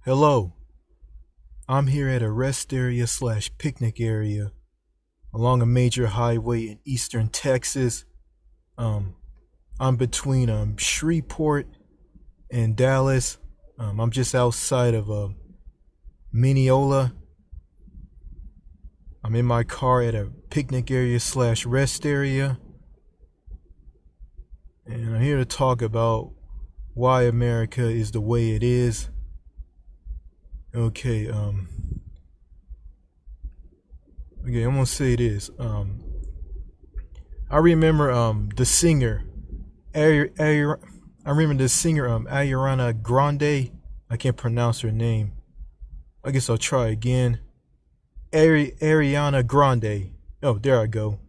Hello, I'm here at a rest area slash picnic area along a major highway in eastern Texas. Um, I'm between Shreveport and Dallas. I'm just outside of Mineola. I'm in my car at a picnic area slash rest area, and I'm here to talk about why America is the way it is. Okay, I'm gonna say this. I remember the singer, I remember the singer Ariana Grande. I can't pronounce her name. I guess I'll try again. Ariana Grande. Oh, there I go.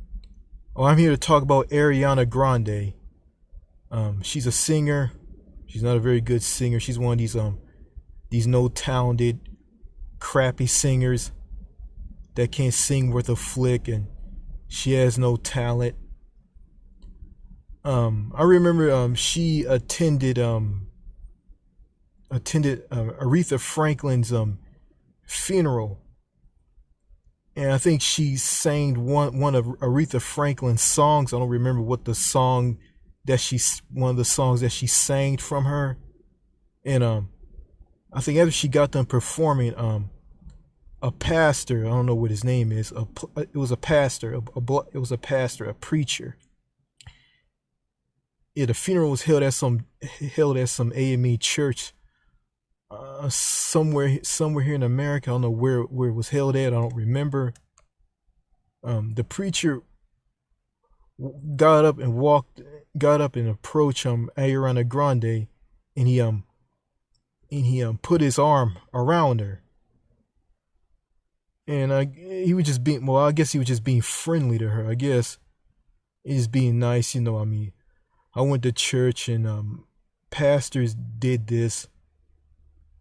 Oh, I'm here to talk about Ariana Grande. She's a singer. She's not a very good singer. She's one of these no talented, crappy singers that can't sing worth a flick, and she has no talent. I remember she attended Aretha Franklin's funeral, and I think she sang one of Aretha Franklin's songs. I don't remember what the song one of the songs that she sang from her, and I think after she got done performing, a pastor, I don't know what his name is, it was a pastor, a preacher. Yeah, the funeral was held at some AME church, somewhere here in America. I don't know where it was held at. I don't remember. The preacher got up and approached Ariana Grande, and he put his arm around her, and he was just being, well, I guess he was just being friendly to her. I guess he's being nice, I mean, I went to church, and pastors did this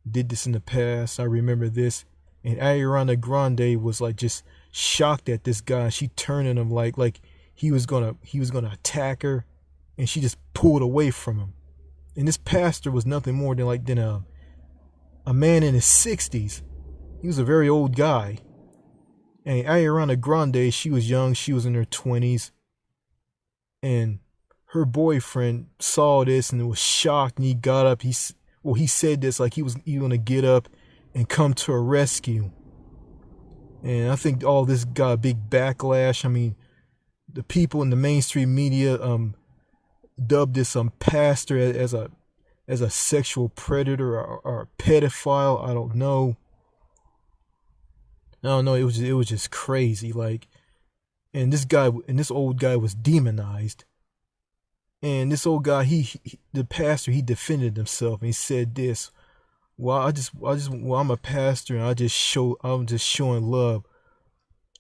in the past. I remember this, and Ariana Grande was like just shocked at this guy. She turned on him like he was gonna attack her, and she just pulled away from him. And this pastor was nothing more than a man in his 60s. He was a very old guy. And Ariana Grande, she was young. She was in her 20s, and her boyfriend saw this and was shocked, and he got up. He said this like he was going to get up and come to her rescue. And I think all this got a big backlash. I mean, the people in the mainstream media dubbed this pastor as a sexual predator or a pedophile. I don't know. It was just crazy. Like, and this old guy was demonized. And this old guy, the pastor, he defended himself, and he said this: "Well, I'm a pastor, and I'm just showing love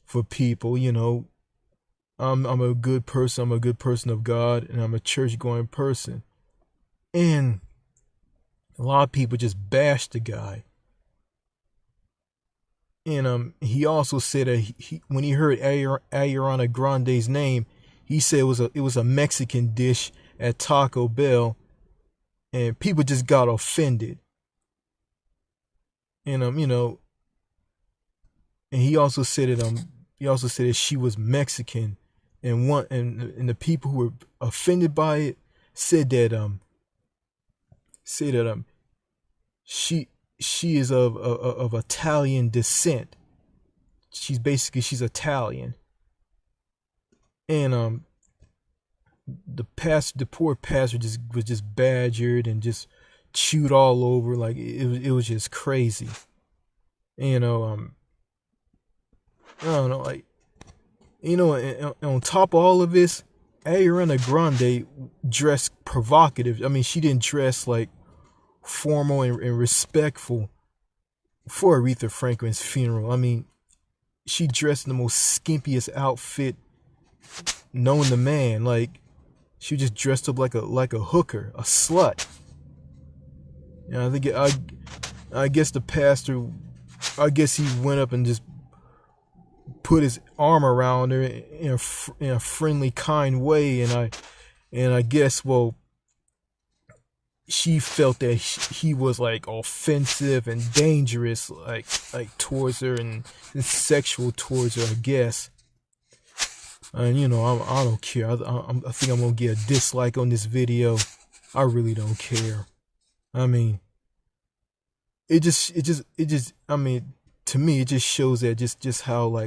for people. I'm a good person. I'm a good person of God, and I'm a church-going person." And a lot of people just bashed the guy. And he also said that when he heard Ariana Grande's name, he said it was a Mexican dish at Taco Bell, and people just got offended. And and he also said that she was Mexican, and the people who were offended by it said that she is of Italian descent. She's Italian. And the poor pastor was just badgered and just chewed all over. Like, it was just crazy. I don't know, like, and on top of all of this, Ariana Grande dressed provocative. I mean, she didn't dress like formal and respectful for Aretha Franklin's funeral. I mean, she dressed in the most skimpiest outfit known to man. Like, she just dressed up like a hooker, a slut. I guess the pastor, he went up and just put his arm around her in a friendly, kind way, and I guess, well, she felt that he was like offensive and dangerous, like towards her and sexual towards her, I guess. And I don't care. I think I'm gonna get a dislike on this video. I really don't care. I mean, I mean, to me, it just shows that just how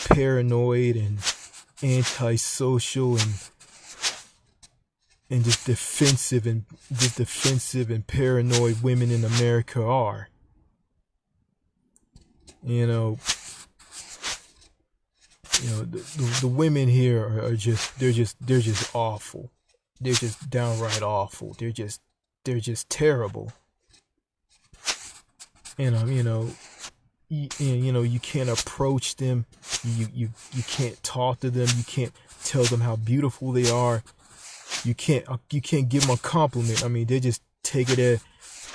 paranoid and antisocial and just defensive and paranoid women in America are. The women here are they're just awful. They're just downright awful. They're just terrible. You can't approach them. You can't talk to them. You can't tell them how beautiful they are. You can't give them a compliment. I mean, they just take it as,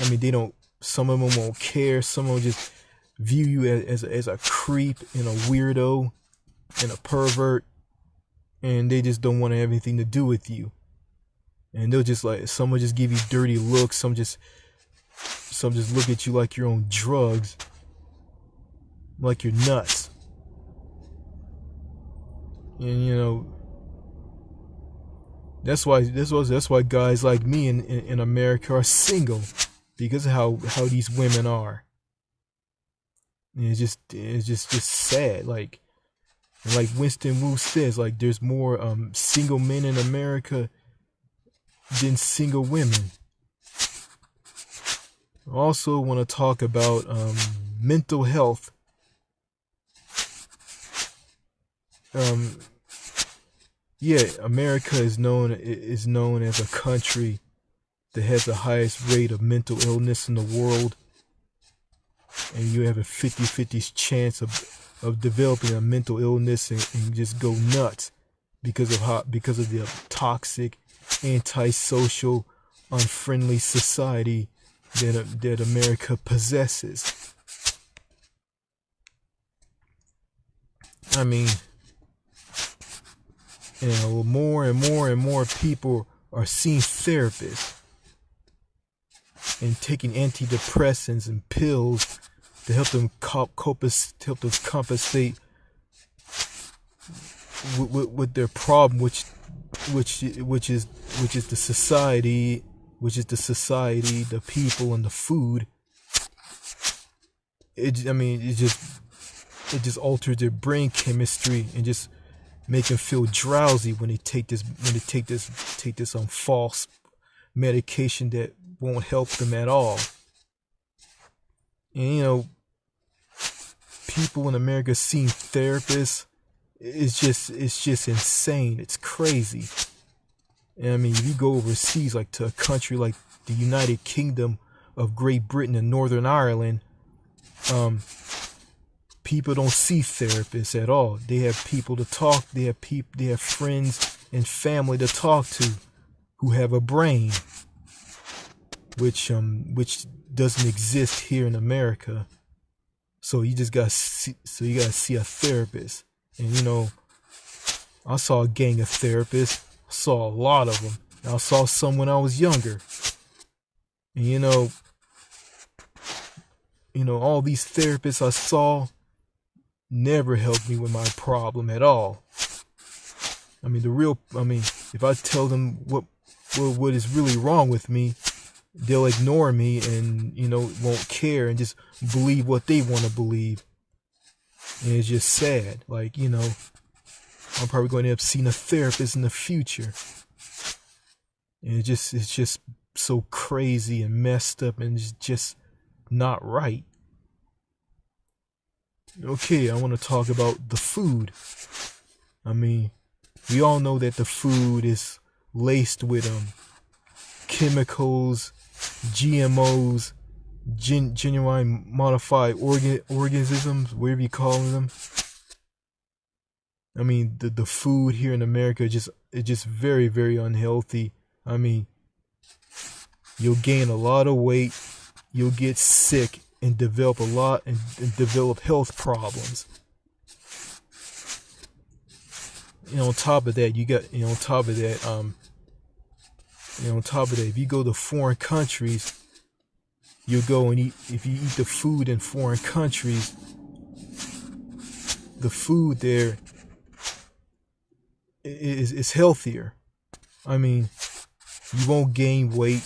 they don't. Some of them won't care. Some of them just view you as a creep and a weirdo and a pervert, and they just don't want to have anything to do with you. And they'll just some will just give you dirty looks. Some just look at you like you're on drugs, like you're nuts. And that's why guys like me in America are single, because of how these women are. And it's just sad. Like Winston Wu says, like there's more single men in America than single women. I also want to talk about mental health. America is known as a country that has the highest rate of mental illness in the world, and you have a 50-50 chance of developing a mental illness and just go nuts because of the toxic, antisocial, unfriendly society that America possesses. I mean, more and more people are seeing therapists and taking antidepressants and pills to help them compensate with their problem, which is the society, the people, and the food. It just alters their brain chemistry and just make them feel drowsy when they take this false medication that won't help them at all. And people in America seeing therapists, it's just insane. It's crazy. And if you go overseas, like to a country like the United Kingdom of Great Britain and Northern Ireland, people don't see therapists at all. They have people to talk. They have friends and family to talk to who have a brain, which doesn't exist here in America. So you gotta see a therapist. And I saw a gang of therapists. I saw a lot of them. And I saw some when I was younger. And all these therapists I saw never helped me with my problem at all. If I tell them what is really wrong with me, they'll ignore me and won't care and just believe what they want to believe. And it's just sad. I'm probably going to end up seeing a therapist in the future. And it's just so crazy and messed up, and it's just not right. Okay, I want to talk about the food. We all know that the food is laced with chemicals, GMOs, genuine modified organisms, whatever you call them. The food here in America is just very, very unhealthy. You'll gain a lot of weight, you'll get sick and develop develop health problems. On top of that, And on top of that, if you go to foreign countries, you go and eat. If you eat the food in foreign countries, the food there is healthier. I mean, you won't gain weight.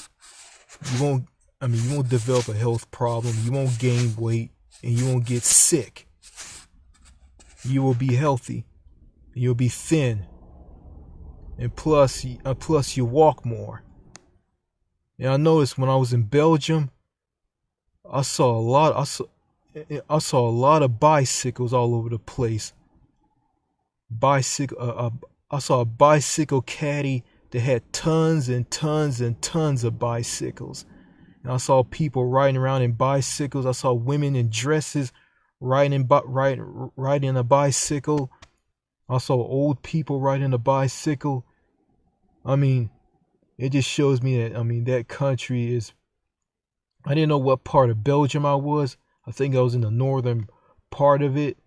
You won't. I mean, you won't develop a health problem. You won't gain weight, and you won't get sick. You will be healthy. You'll be thin, and plus you walk more. And I noticed when I was in Belgium, I saw a lot. I saw a lot of bicycles all over the place. I saw a bicycle caddy that had tons and tons and tons of bicycles. And I saw people riding around in bicycles. I saw women in dresses riding a bicycle. I saw old people riding a bicycle. I mean, it just shows me that, I mean, that country is, I didn't know what part of Belgium I was. I think I was in the northern part of it,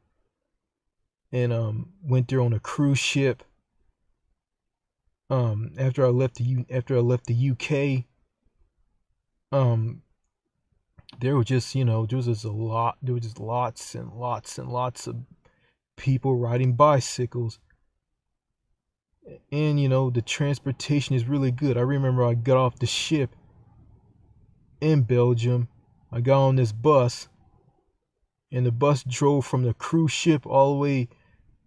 and went there on a cruise ship. After I left the UK, there was just, there was just lots and lots and lots of people riding bicycles. And the transportation is really good. I remember I got off the ship in Belgium. I got on this bus, and the bus drove from the cruise ship all the way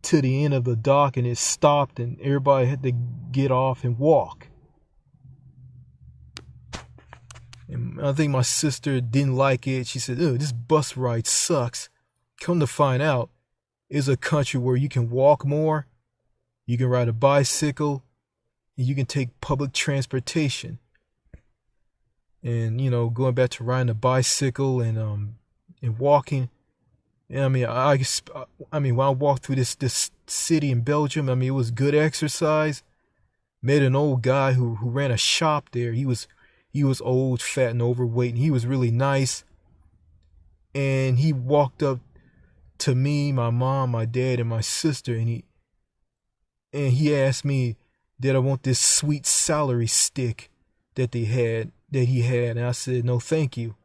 to the end of the dock, and it stopped, and everybody had to get off and walk. And I think my sister didn't like it. She said, "Oh, this bus ride sucks." Come to find out, it's a country where you can walk more, you can ride a bicycle, and you can take public transportation. And going back to riding a bicycle and walking. And I mean, when I walked through this city in Belgium, I mean, it was good exercise. Met an old guy who ran a shop there. He was old, fat, and overweight, and he was really nice. And he walked up to me, my mom, my dad, and my sister, and he asked me, did I want this sweet celery stick that he had, and I said, no, thank you.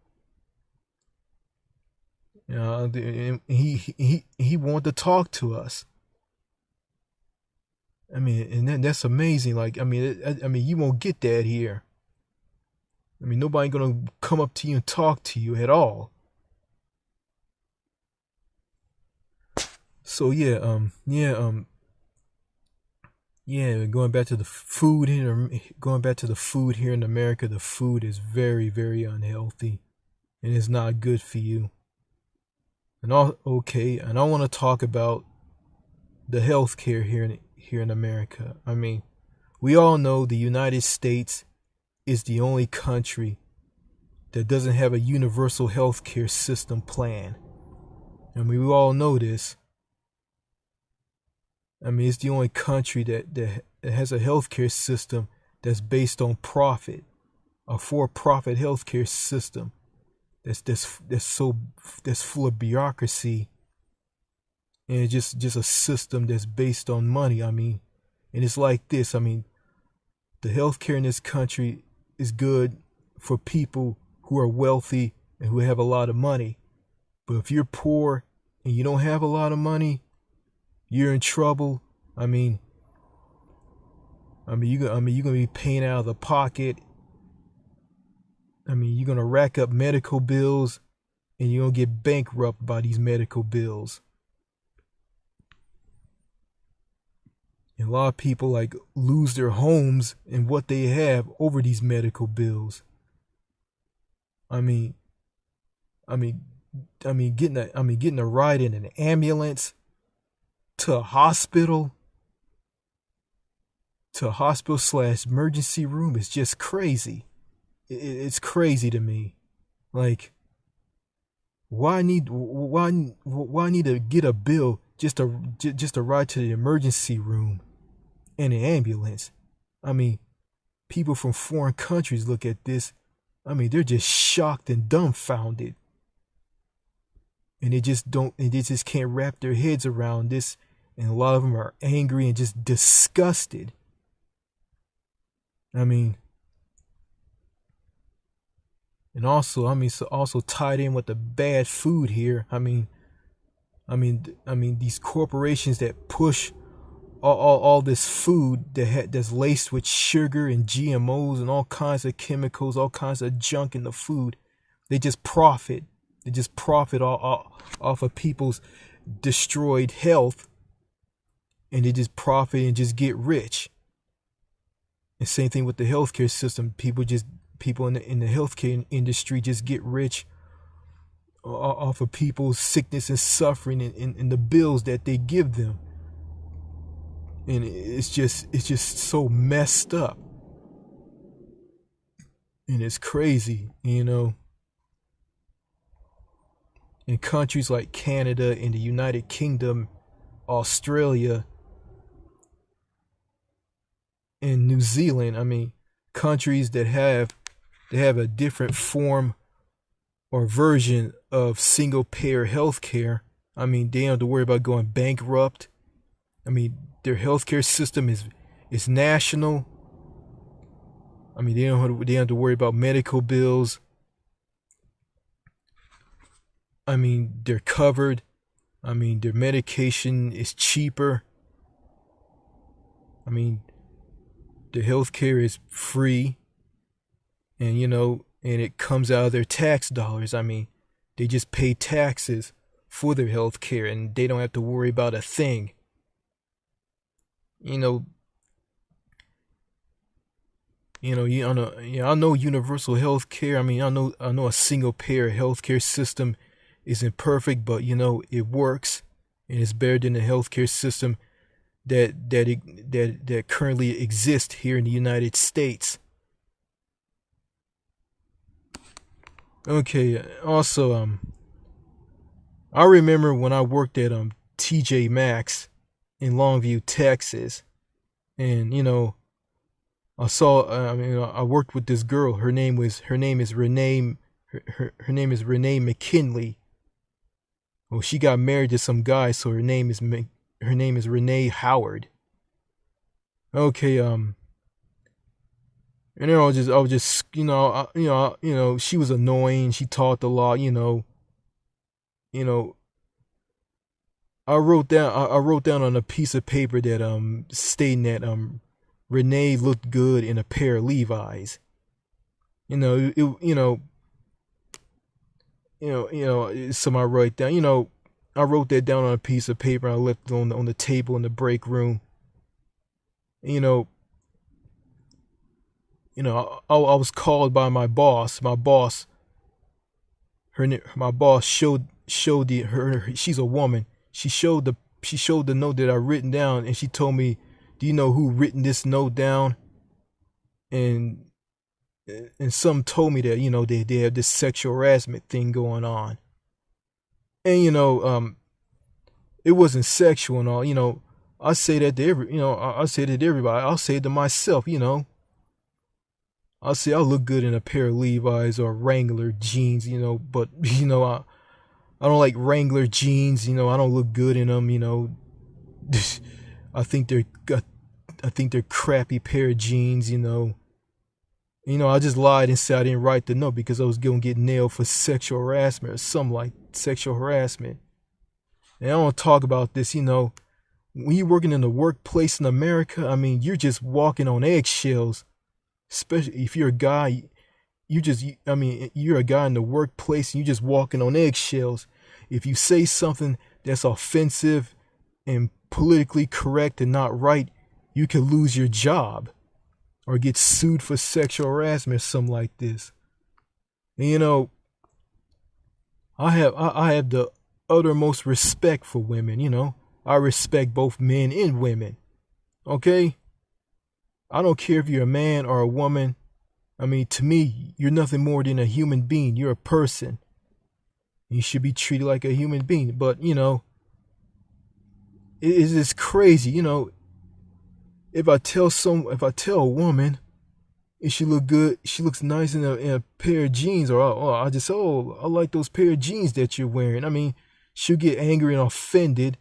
And he wanted to talk to us. I mean, and that's amazing. Like, I mean, you won't get that here. I mean, nobody gonna come up to you and talk to you at all. So yeah, going back to the food here. Going back to the food here in America, the food is very, very unhealthy, and it's not good for you. And I want to talk about the healthcare here in America. I mean, we all know the United States is the only country that doesn't have a universal healthcare system plan. I mean, we all know this. I mean, it's the only country that has a healthcare system that's based on profit, a for-profit healthcare system that's full of bureaucracy, and just a system that's based on money. I mean, and it's like this. I mean, the healthcare in this country is good for people who are wealthy and who have a lot of money. But if you're poor and you don't have a lot of money, you're in trouble. I mean, you're gonna be paying out of the pocket. I mean, you're gonna rack up medical bills, and you're gonna get bankrupt by these medical bills. And a lot of people like lose their homes and what they have over these medical bills. Getting a ride in an ambulance to a hospital / emergency room is just crazy. It's crazy to me. Like, why need to get a bill just to ride to the emergency room in an ambulance? I mean, people from foreign countries look at this. I mean, they're just shocked and dumbfounded. And they just can't wrap their heads around this. And a lot of them are angry and just disgusted. I mean, And also, so also tied in with the bad food here. These corporations that push all this food that's laced with sugar and GMOs and all kinds of chemicals, all kinds of junk in the food. They just profit. They just profit off of people's destroyed health, and they just profit and just get rich. And same thing with the healthcare system. People in the healthcare industry just get rich off of people's sickness and suffering and the bills that they give them. And it's just so messed up. And it's crazy, In countries like Canada and the United Kingdom, Australia, and New Zealand, countries that have a different form or version of single payer healthcare. They don't have to worry about going bankrupt. Their healthcare system is national. They don't have to worry about medical bills. They're covered. Their medication is cheaper. Their healthcare is free. And it comes out of their tax dollars. They just pay taxes for their healthcare, and they don't have to worry about a thing. I know universal health care. I know a single payer healthcare system isn't perfect, but it works, and it's better than the healthcare system that currently exists here in the United States. Okay. Also, I remember when I worked at TJ Maxx in Longview, Texas, and I saw. I worked with this girl. Her name is Renae. Her name is Renae McKinley. Well, she got married to some guy, so her name is Renae Howard. Okay. And then I was just, she was annoying. She talked a lot. I wrote down on a piece of paper that stating that Renae looked good in a pair of Levi's. Some I write down. I wrote that down on a piece of paper. And I left it on the table in the break room. I was called by my boss. My boss showed her. She's a woman. She showed the note that I written down, and she told me, "Do you know who written this note down?" And some told me that they have this sexual harassment thing going on, and it wasn't sexual and all. I say that to I say that to everybody. I'll say it to myself. I'll say I look good in a pair of Levi's or Wrangler jeans. But I don't like Wrangler jeans. I don't look good in them. I think they're crappy pair of jeans. I just lied and said I didn't write the note because I was gonna get nailed for sexual harassment or something like sexual harassment. And I don't talk about this. When you're working in the workplace in America, you're just walking on eggshells. Especially if you're a guy, you're a guy in the workplace and you're just walking on eggshells. If you say something that's offensive and politically correct and not right, you could lose your job or get sued for sexual harassment or something like this. And I have the uttermost respect for women. I respect both men and women. Okay? I don't care if you're a man or a woman. To me, you're nothing more than a human being. You're a person. You should be treated like a human being. But, it's crazy. If I tell a woman she look good, she looks nice in a pair of jeans, or I like those pair of jeans that you're wearing. She'll get angry and offended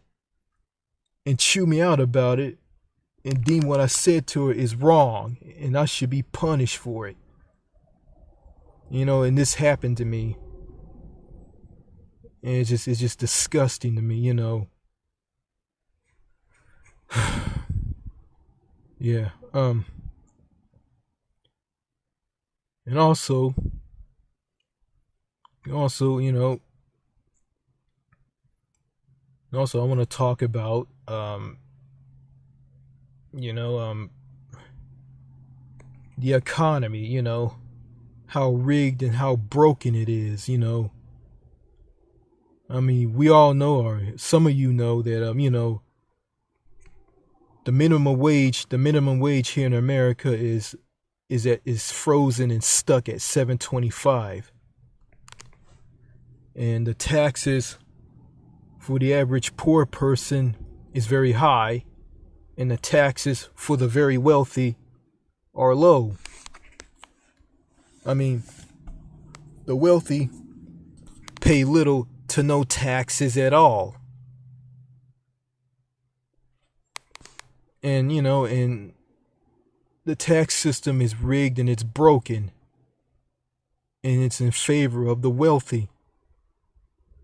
and chew me out about it and deem what I said to her is wrong and I should be punished for it. And this happened to me. And it's just disgusting to me. Yeah. And also, I want to talk about, you know, the economy, how rigged and how broken it is. I mean, we all know, or some of you know that, the minimum wage here in America is frozen and stuck at $7.25, and the taxes for the average poor person is very high, and the taxes for the very wealthy are low. I mean, the wealthy pay little to no taxes at all. And the tax system is rigged and it's broken, and it's in favor of the wealthy.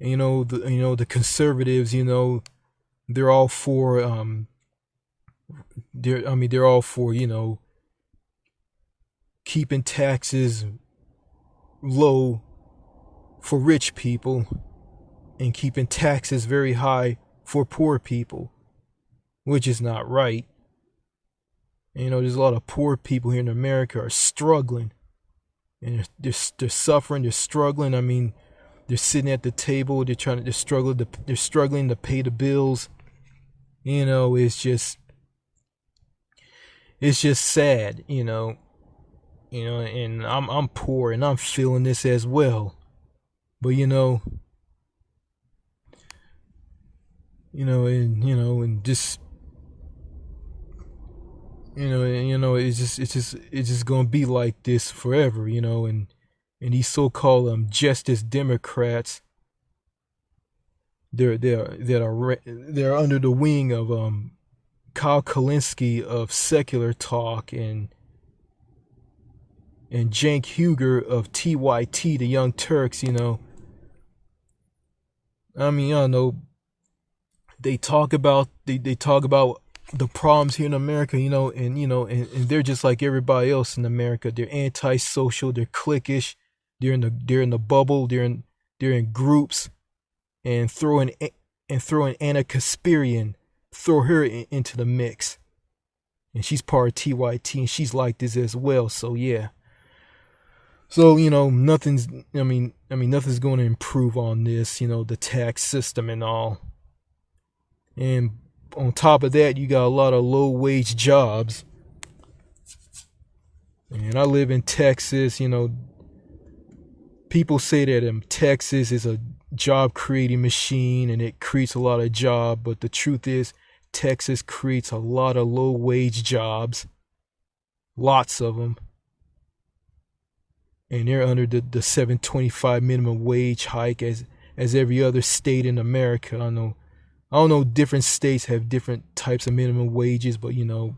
And, the conservatives, they're all for they're all for keeping taxes low for rich people and keeping taxes very high for poor people, which is not right. And, there's a lot of poor people here in America are struggling, and they're suffering, they're struggling. I mean, they're sitting at the table, they're struggling to pay the bills. It's just sad, and I'm poor and I'm feeling this as well. But and just it's just gonna be like this forever, and these so-called justice Democrats, they're under the wing of Kyle Kalinske of Secular Talk, and Cenk Uygur of TYT, the Young Turks. I mean, I don't know. They talk about the problems here in America, and they're just like everybody else in America. They're antisocial, they're cliquish, they're in the bubble, they're in groups, and throw an Anna Kasparian, throw her into the mix, and she's part of TYT, and she's like this as well. So yeah. So nothing's going to improve on this, the tax system and all. And on top of that, you got a lot of low-wage jobs. And I live in Texas. People say that Texas is a job-creating machine and it creates a lot of jobs. But the truth is, Texas creates a lot of low-wage jobs. Lots of them. And they're under the $7.25 minimum wage hike as every other state in America. I don't know, different states have different types of minimum wages, but yeah.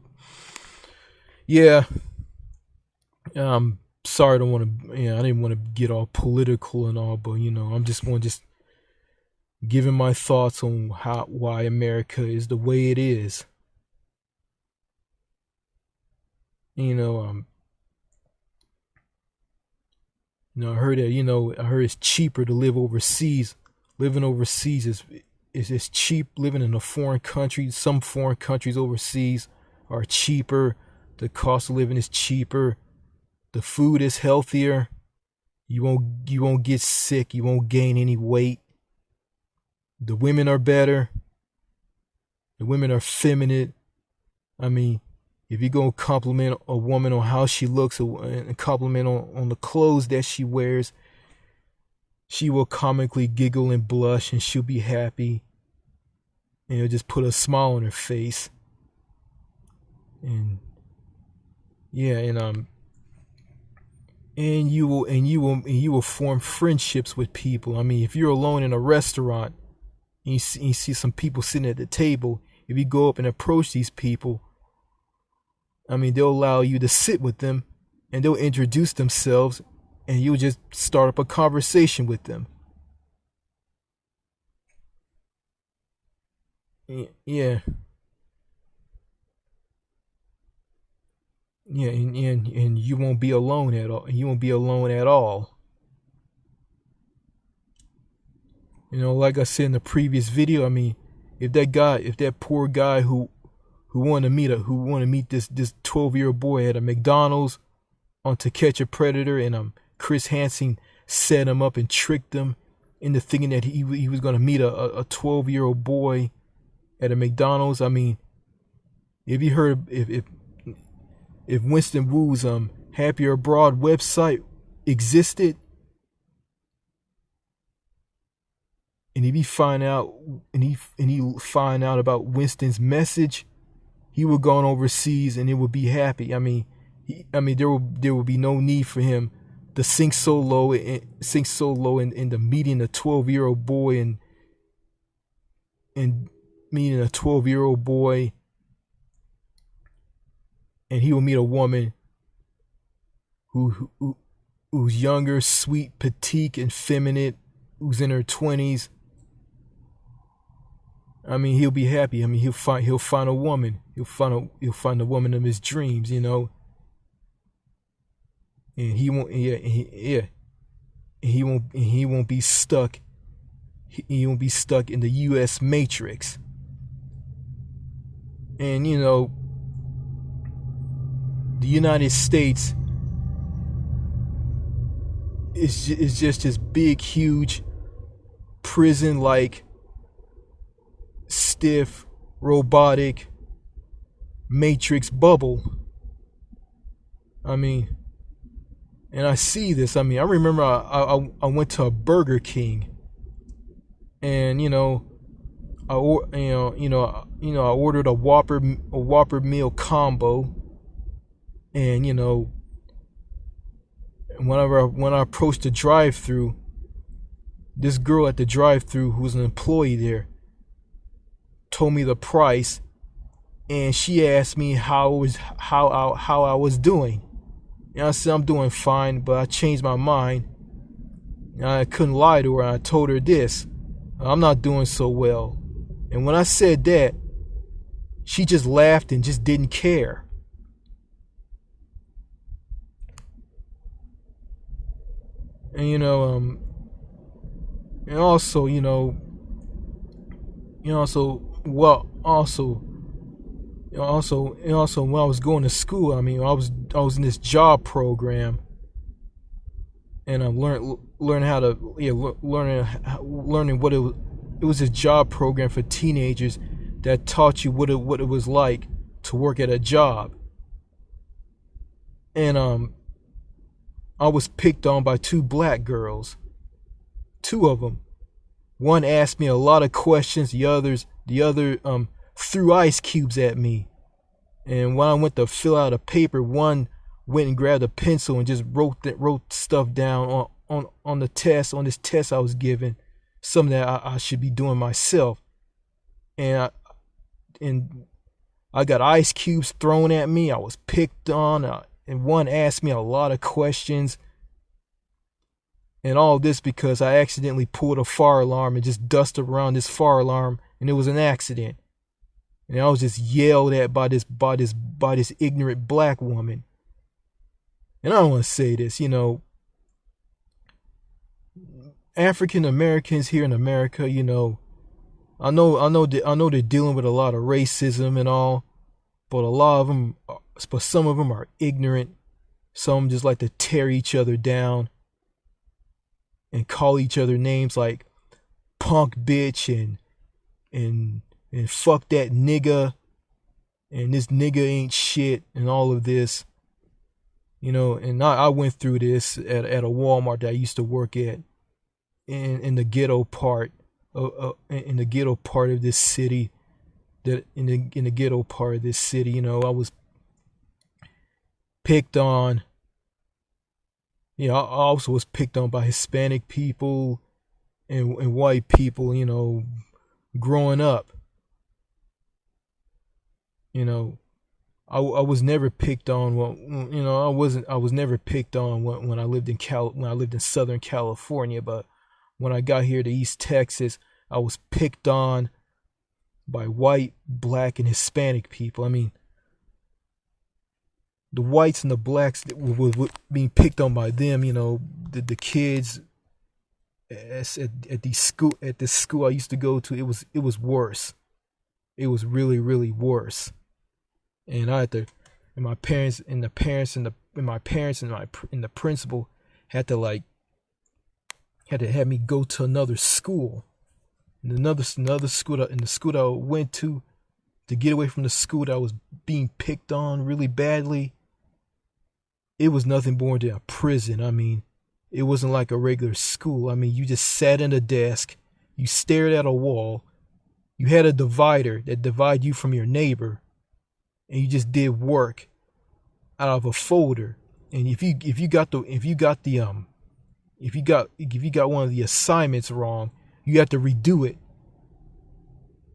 Sorry, I didn't want to get all political and all, but I'm just giving my thoughts on why America is the way it is. I heard that it's cheaper to live overseas. Living overseas is cheap. Living in a foreign country, some foreign countries overseas are cheaper. The cost of living is cheaper. The food is healthier. You won't get sick. You won't gain any weight. The women are better. The women are feminine. I mean, if you go compliment a woman on how she looks and compliment on the clothes that she wears, she will comically giggle and blush, and she'll be happy. And it'll just put a smile on her face. And yeah, and you will form friendships with people. I mean, if you're alone in a restaurant and you see some people sitting at the table, if you go up and approach these people, I mean, they'll allow you to sit with them, and they'll introduce themselves, and you would just start up a conversation with them. Yeah, yeah, and you won't be alone at all. You won't be alone at all. Like I said in the previous video, I mean, if that poor guy who wanted to meet this 12-year-old boy at a McDonald's on To Catch a Predator, and Chris Hansen set him up and tricked him into thinking that he was going to meet a 12-year-old boy at a McDonald's. I mean, if you heard if Winston Wu's Happy Abroad website existed, and if he find out about Winston's message, he would go on overseas and it would be happy. I mean, there will be no need for him to sink so low in the meeting a 12-year-old boy and meeting a 12-year-old boy, and he will meet a woman who's younger, sweet, petite, and feminine, who's in her 20s. I mean, he'll be happy. I mean, he'll find a woman. He'll find the woman of his dreams, and he won't. Yeah. He won't be stuck. He won't be stuck in the U.S. matrix. And the United States is just this big, huge prison-like, stiff, robotic matrix bubble. I mean, and I see this. I mean, I remember I went to a Burger King, and I ordered a Whopper meal combo, and when I approached the drive-thru, this girl at the drive-thru who was an employee there told me the price, and she asked me how I was doing. And I said I'm doing fine, but I changed my mind. And I couldn't lie to her. I told her this: I'm not doing so well. And when I said that, she just laughed and just didn't care. And and also when I was going to school, I mean, I was in this job program, and I'm learning how to learning what it was a job program for teenagers that taught you what it was like to work at a job. And I was picked on by two black girls. Two of them. One asked me a lot of questions. The other threw ice cubes at me. And when I went to fill out a paper, one went and grabbed a pencil and just wrote stuff down on the test, on this test I was given, something that I should be doing myself. And I got ice cubes thrown at me. I was picked on, and one asked me a lot of questions. And all this because I accidentally pulled a fire alarm and just dusted around this fire alarm, and it was an accident. And I was just yelled at by this ignorant black woman. And I don't want to say this, African Americans here in America, I know they're dealing with a lot of racism and all, but some of them are ignorant. Some just like to tear each other down and call each other names like punk bitch and fuck that nigga, and this nigga ain't shit, and all of this. And I went through this at a Walmart that I used to work at in the ghetto part in the ghetto part of this city. I was picked on. I also was picked on by Hispanic people and white people, growing up. I was never picked on. Well, I was never picked on when I lived in when I lived in Southern California. But when I got here to East Texas, I was picked on by white, black, and Hispanic people. I mean, the whites and the blacks were being picked on by them. The kids at this school I used to go to. It was worse. It was really, really worse. And I had to, and my parents and the parents and the and my parents and the principal had to had to have me go to another school, and another school that, and the school that I went to get away from the school that I was being picked on really badly. It was nothing more than a prison. I mean, it wasn't like a regular school. I mean, you just sat in a desk, you stared at a wall, you had a divider that divided you from your neighbor, and you just did work out of a folder. And if you got one of the assignments wrong, you have to redo it.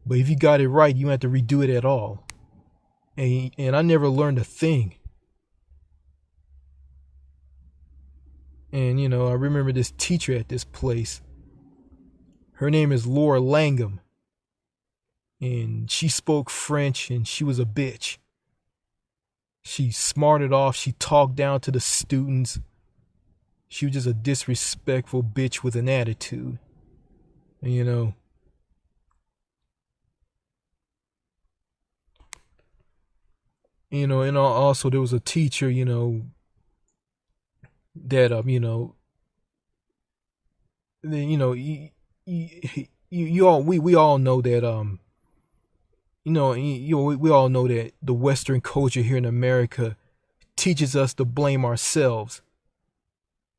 But if you got it right, you don't have to redo it at all. And I never learned a thing. And I remember this teacher at this place. Her name is Laura Langham. And she spoke French, and she was a bitch. She smarted off. She talked down to the students. She was just a disrespectful bitch with an attitude. And and also there was a teacher, that we all know that we all know that the Western culture here in America teaches us to blame ourselves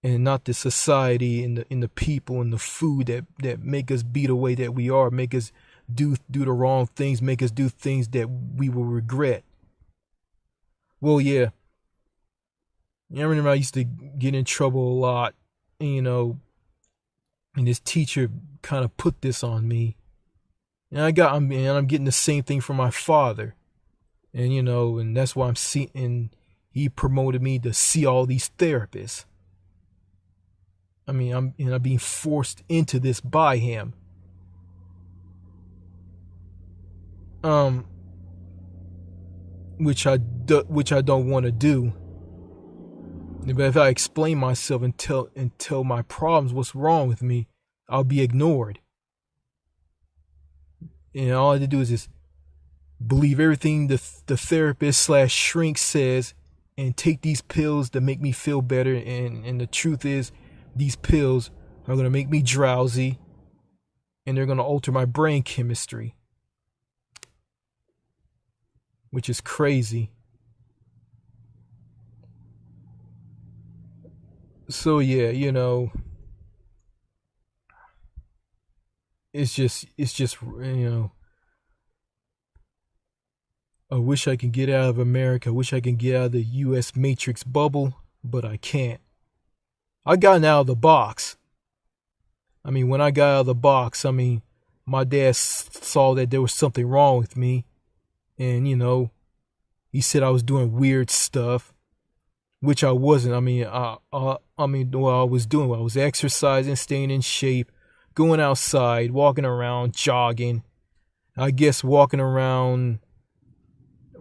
and not the society and the people and the food that make us be the way that we are, make us do the wrong things, make us do things that we will regret. Well, yeah. I remember I used to get in trouble a lot, and this teacher kind of put this on me. And I'm getting the same thing from my father. And that's why and he promoted me to see all these therapists. I mean, I'm being forced into this by him. Which I don't want to do. But if I explain myself and tell my problems, what's wrong with me, I'll be ignored. And all I have to do is just believe everything the therapist / shrink says, and take these pills to make me feel better. And the truth is, these pills are going to make me drowsy, and they're going to alter my brain chemistry, which is crazy. So yeah, it's just I wish I could get out of America. I wish I could get out of the US Matrix bubble, but I can't. I got out of the box. I mean, when I got out of the box, my dad saw that there was something wrong with me, and he said I was doing weird stuff, which I wasn't. What I was doing, I was exercising, staying in shape, going outside, walking around, jogging. I guess walking around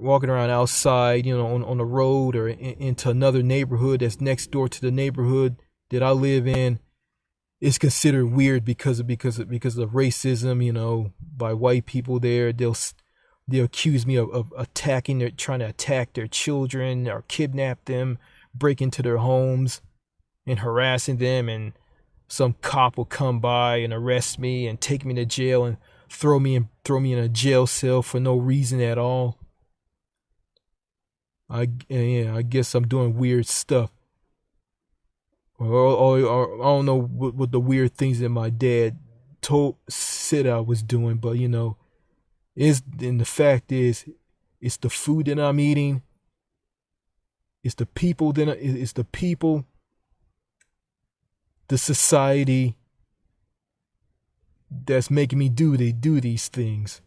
outside, on the road or into another neighborhood that's next door to the neighborhood that I live in, is considered weird because of racism, by white people there. They'll accuse me of trying to attack their children or kidnap them, break into their homes and harassing them, and some cop will come by and arrest me and take me to jail and throw me in a jail cell for no reason at all. I guess I'm doing weird stuff. Or I don't know what the weird things that my dad said I was doing, but and the fact is, it's the food that I'm eating, it's the people the society that's making me do these things.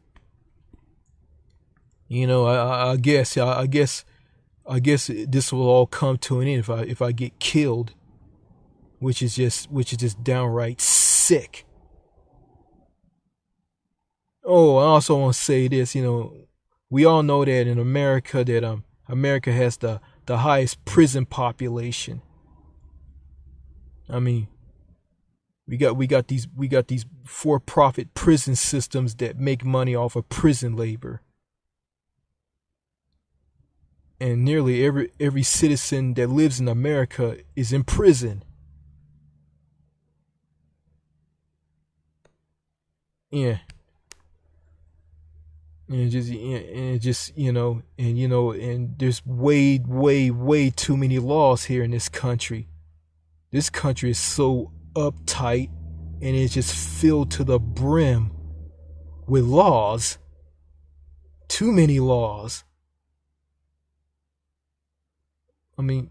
I guess this will all come to an end if I get killed, which is just downright sick. Oh, I also want to say this. We all know that in America that America has the highest prison population. I mean, we got these for-profit prison systems that make money off of prison labor, and nearly every citizen that lives in America is in prison. Yeah, and there's way too many laws here in this country. This country is so uptight, and it's just filled to the brim with laws. Too many laws. I mean,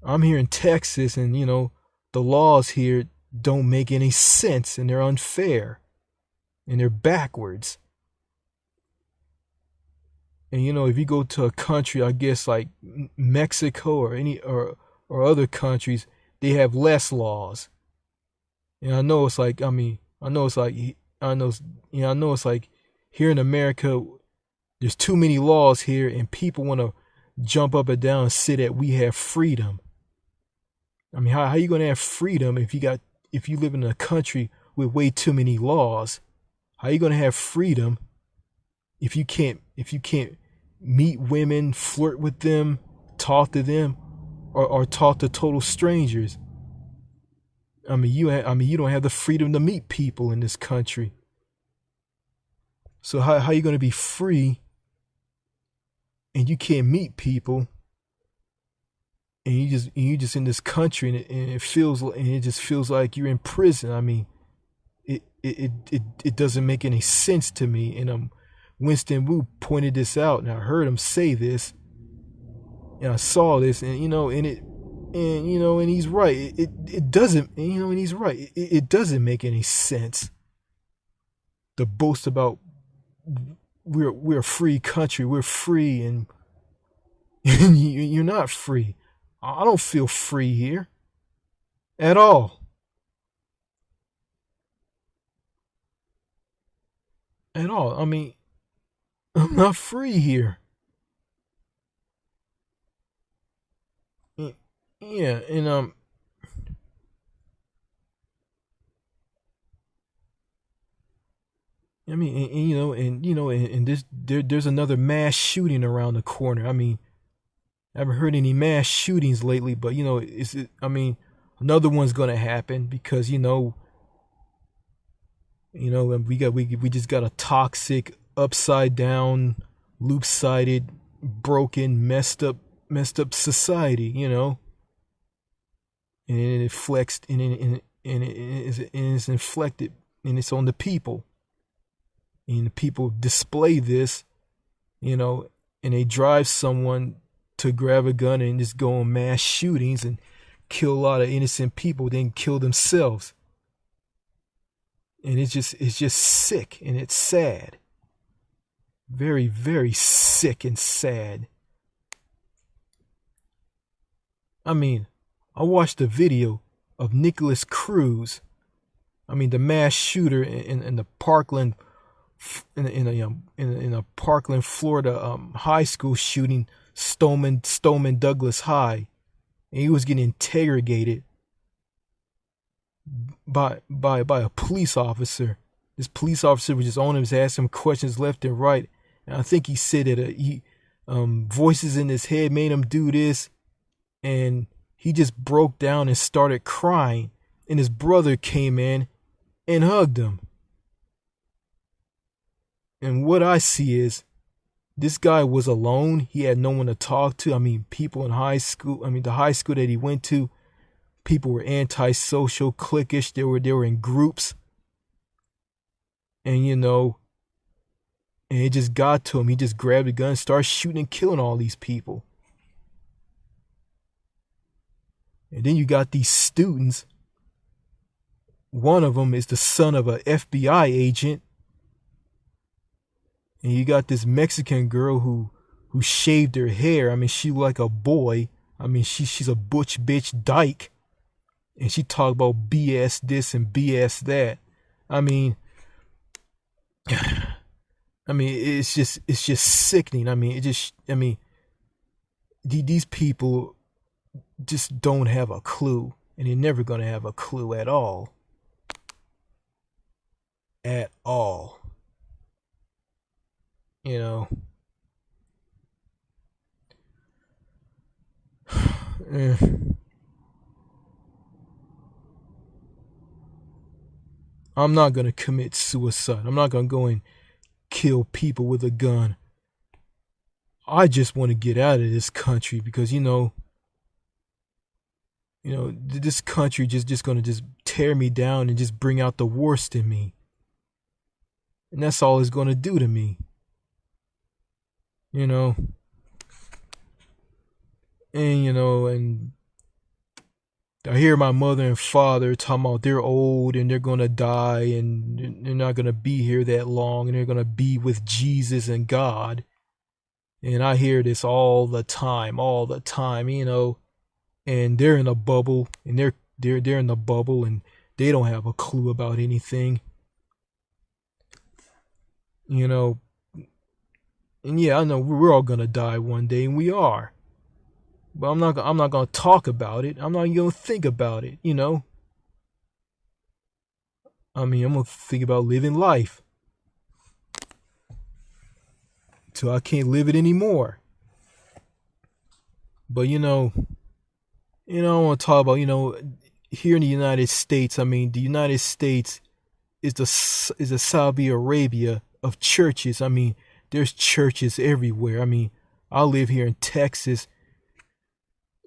I'm here in Texas, and the laws here don't make any sense, and they're unfair, and they're backwards. And if you go to a country, I guess like Mexico or other countries, they have less laws. And I know it's like, I know it's like, I know it's like here in America, there's too many laws here, and people want to jump up and down and say that we have freedom. I mean, how you gonna have freedom if you live in a country with way too many laws? How you gonna have freedom if you can't meet women, flirt with them, talk to them, or talk to total strangers? I mean, you don't have the freedom to meet people in this country. So how you gonna be free and you can't meet people, and you just in this country, and it just feels like you're in prison? I mean, it doesn't make any sense to me. And Winston Wu pointed this out, and I heard him say this, and I saw this, and and he's right. It doesn't, and he's right. It doesn't make any sense to boast about we're a free country, we're free, and you're not free. I don't feel free here at all. At all. I mean, I'm not free here. Yeah, and I mean, and there's another mass shooting around the corner. I mean, I haven't heard any mass shootings lately, but I mean, another one's gonna happen because we just got a toxic, upside down, loop sided, broken, messed up society, and it flexed, and it's inflected, and it's on the people, and the people display this, and they drive someone to grab a gun and just go on mass shootings and kill a lot of innocent people, then kill themselves. And it's just sick, and it's sad. Very, very sick and sad. I mean, I watched a video of Nicholas Cruz. I mean, the mass shooter in the Parkland, in a Parkland, Florida high school shooting, Stoneman Douglas High, and he was getting interrogated by a police officer. This police officer was just on him, was asking him questions left and right, and I think he said that voices in his head made him do this, and he just broke down and started crying, and his brother came in and hugged him. And what I see is, this guy was alone. He had no one to talk to. I mean, people in high school, the high school that he went to, people were antisocial, cliquish. They were in groups. And and it just got to him. He just grabbed a gun and started shooting and killing all these people. And then you got these students. One of them is the son of an FBI agent. And you got this Mexican girl who shaved her hair. I mean, she like a boy. I mean, she's a butch bitch dyke. And she talk about BS this and BS that. I mean, it's just sickening. These people just don't have a clue, and they're never gonna have a clue at all. At all. You know. Eh. I'm not gonna commit suicide. I'm not gonna go and kill people with a gun. I just want to get out of this country because this country just gonna just tear me down and just bring out the worst in me. And that's all it's gonna do to me. And I hear my mother and father talking about they're old and they're gonna die and they're not gonna be here that long and they're gonna be with Jesus and God. And I hear this all the time, and they're in a bubble and they're in the bubble and they don't have a clue about anything. And yeah, I know we're all gonna die one day, and we are. But I'm not gonna talk about it. I'm not even gonna think about it. I'm gonna think about living life till I can't live it anymore. But I want to talk about here in the United States. I mean, the United States is the Saudi Arabia of churches. I mean, there's churches everywhere. I mean, I live here in Texas.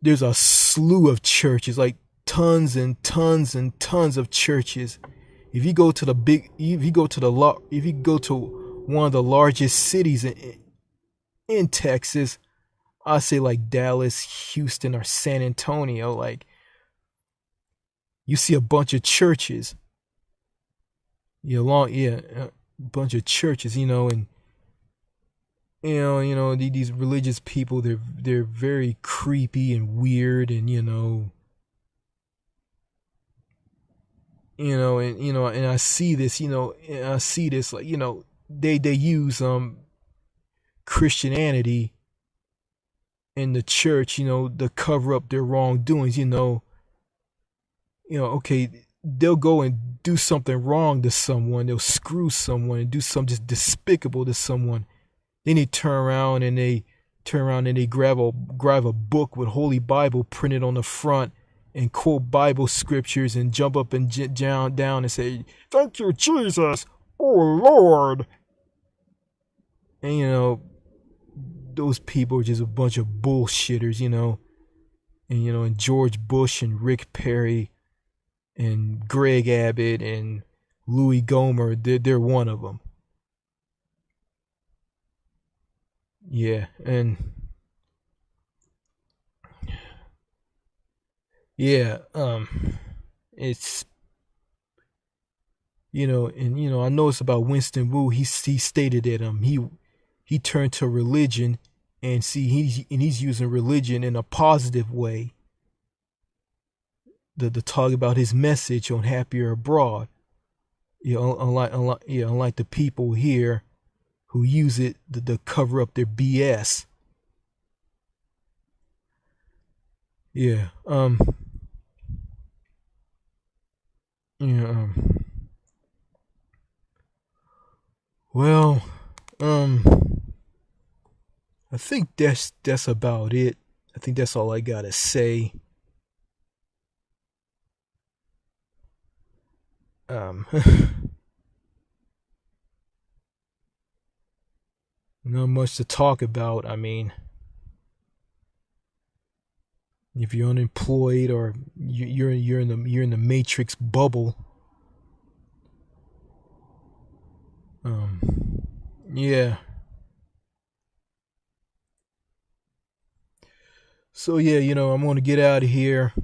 There's a slew of churches, like tons and tons and tons of churches. If you go to one of the largest cities in Texas, I say like Dallas, Houston, or San Antonio, like you see a bunch of churches. A bunch of churches, and these religious people, they're very creepy and weird, and and I see this, like they use Christianity in the church, to cover up their wrongdoings. Okay, they'll go and do something wrong to someone, they'll screw someone and do something just despicable to someone. Then they turn around and they grab a book with Holy Bible printed on the front and quote Bible scriptures and jump up and down and say, "Thank you, Jesus, oh Lord." And those people are just a bunch of bullshitters, and George Bush and Rick Perry and Greg Abbott and Louis Gohmert, they're one of them. Yeah, and yeah, it's I know it's about Winston Wu. He stated that he turned to religion, and he's using religion in a positive way to talk about his message on Happier Abroad. Unlike the people here who use it to cover up their BS. Yeah. Yeah. Well. I think that's about it. I think that's all I gotta say. Not much to talk about. I mean, if you're unemployed or you're in the Matrix bubble, yeah. So yeah, I'm gonna get out of here,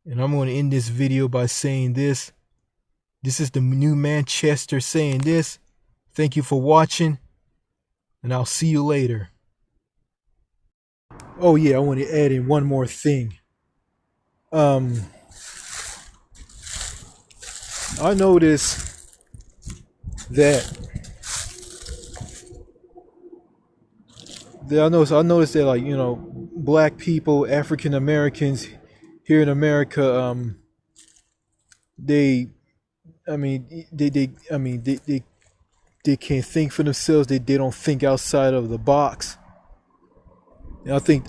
and I'm gonna end this video by saying this. This is the new Manchester saying this. Thank you for watching, and I'll see you later. Oh yeah, I want to add in one more thing. I noticed that I noticed that, like, black people, African Americans here in America, they I mean they can't think for themselves. They don't think outside of the box. And I think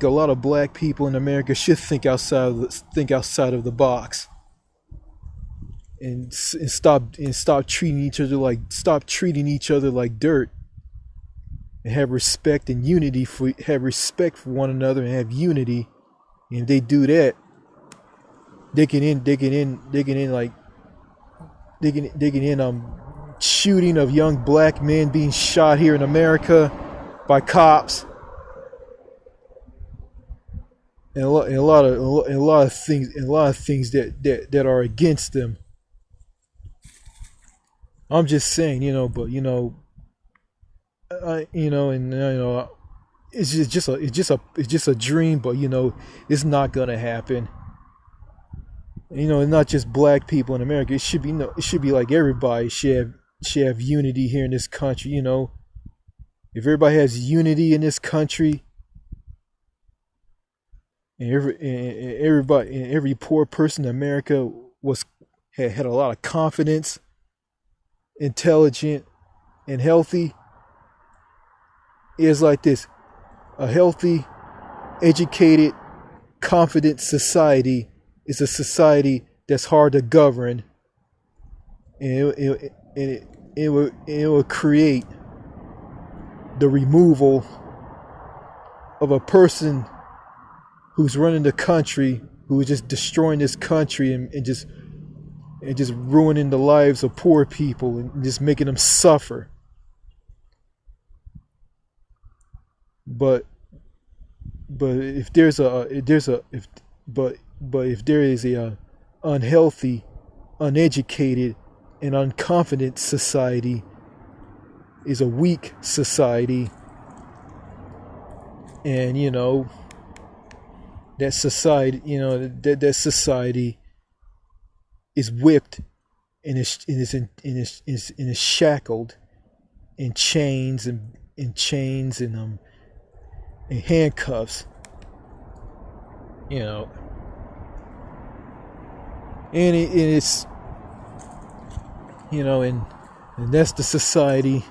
a lot of black people in America should think outside of the box, and stop treating each other like dirt, and have respect and unity have respect for one another and have unity. And if they do that, they can end shooting of young black men being shot here in America by cops, and a lot of things that are against them. I'm just saying, but it's just a dream, but it's not gonna happen. Not just black people in America. It should be like everybody should have unity here in this country. If everybody has unity in this country, and every poor person in America had a lot of confidence, intelligent, and healthy. It's like this: a healthy, educated, confident society is a society that's hard to govern, and it will create the removal of a person who's running the country, who is just destroying this country and just ruining the lives of poor people and just making them suffer. But if there is a unhealthy, uneducated, and unconfident society, is a weak society, and that society that society is whipped and is shackled in chains and handcuffs, and it's and that's the society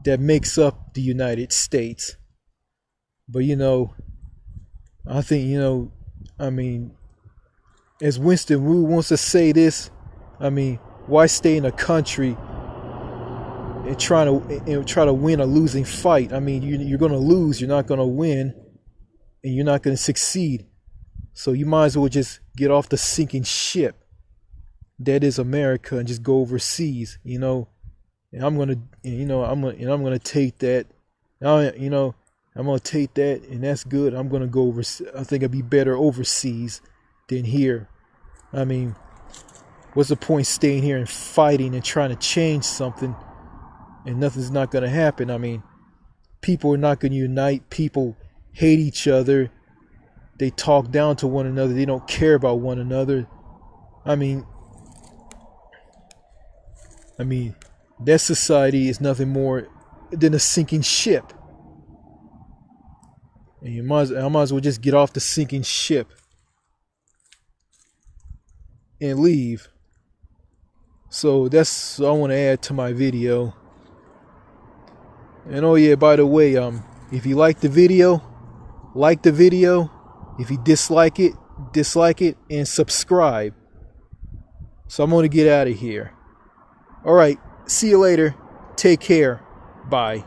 that makes up the United States. But I think as Winston Wu wants to say this, why stay in a country and try to win a losing fight? You're going to lose. You're not going to win, and you're not going to succeed. So you might as well just get off the sinking ship that is America and just go overseas. And I'm gonna take that. I'm gonna take that, and that's good. I'm gonna go over. I think I'd be better overseas than here. What's the point staying here and fighting and trying to change something, and nothing's not gonna happen? People are not gonna unite. People hate each other. They talk down to one another. They don't care about one another. That society is nothing more than a sinking ship. And I might as well just get off the sinking ship and leave. So that's what I want to add to my video. And oh yeah, by the way, if you like the video, like the video. If you dislike it, and subscribe. So I'm going to get out of here. All right, see you later. Take care. Bye.